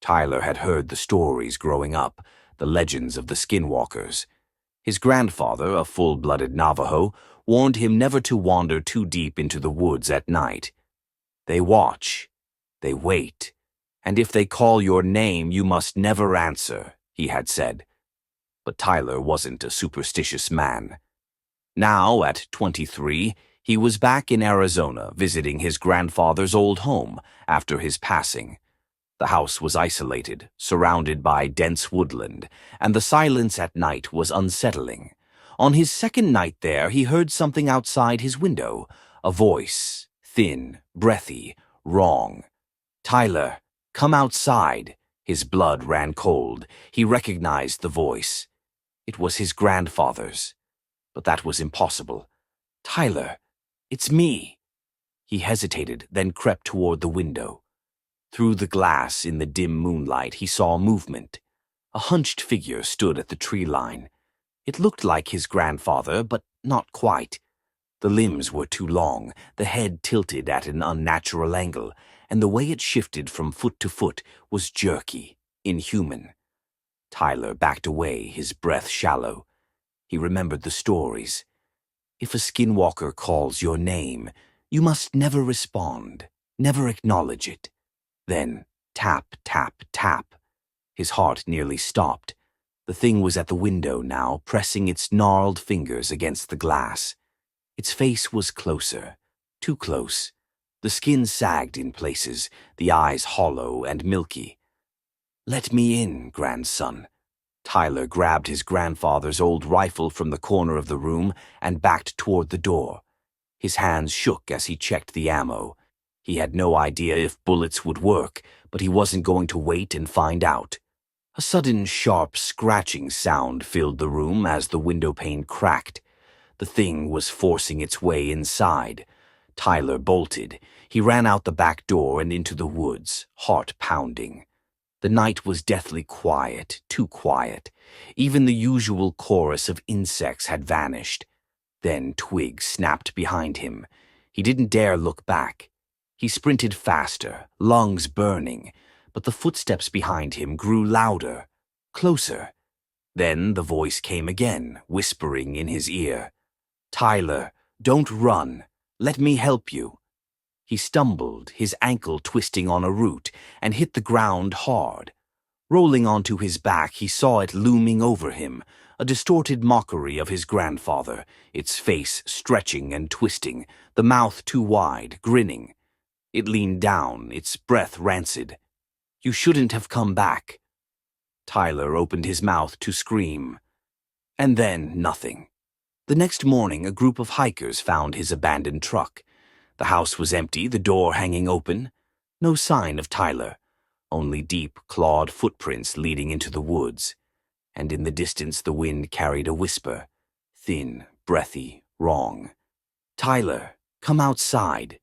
Tyler had heard the stories growing up, the legends of the skinwalkers. His grandfather, a full-blooded Navajo, warned him never to wander too deep into the woods at night. They watch, they wait, and if they call your name, you must never answer, he had said. But Tyler wasn't a superstitious man. Now, at 23, he was back in Arizona visiting his grandfather's old home after his passing. The house was isolated, surrounded by dense woodland, and the silence at night was unsettling. On his second night there, he heard something outside his window, a voice, thin, breathy, wrong. "Tyler, come outside." His blood ran cold. He recognized the voice. It was his grandfather's. But that was impossible. "Tyler, it's me." He hesitated, then crept toward the window. Through the glass in the dim moonlight, he saw movement. A hunched figure stood at the tree line. It looked like his grandfather, but not quite. The limbs were too long, the head tilted at an unnatural angle, and the way it shifted from foot to foot was jerky, inhuman. Tyler backed away, his breath shallow. He remembered the stories. If a skinwalker calls your name, you must never respond, never acknowledge it. Then, tap, tap, tap. His heart nearly stopped. The thing was at the window now, pressing its gnarled fingers against the glass. Its face was closer, too close. The skin sagged in places, the eyes hollow and milky. "Let me in, grandson." Tyler grabbed his grandfather's old rifle from the corner of the room and backed toward the door. His hands shook as he checked the ammo. He had no idea if bullets would work, but he wasn't going to wait and find out. A sudden, sharp scratching sound filled the room as the window pane cracked. The thing was forcing its way inside. Tyler bolted. He ran out the back door and into the woods, heart pounding. The night was deathly quiet, too quiet. Even the usual chorus of insects had vanished. Then twigs snapped behind him. He didn't dare look back. He sprinted faster, lungs burning, but the footsteps behind him grew louder, closer. Then the voice came again, whispering in his ear. "Tyler, don't run. Let me help you." He stumbled, his ankle twisting on a root, and hit the ground hard. Rolling onto his back, he saw it looming over him, a distorted mockery of his grandfather, its face stretching and twisting, the mouth too wide, grinning. It leaned down, its breath rancid. "You shouldn't have come back." Tyler opened his mouth to scream. And then nothing. The next morning, a group of hikers found his abandoned truck. The house was empty, the door hanging open. No sign of Tyler, only deep, clawed footprints leading into the woods. And in the distance the wind carried a whisper, thin, breathy, wrong. "Tyler, come outside."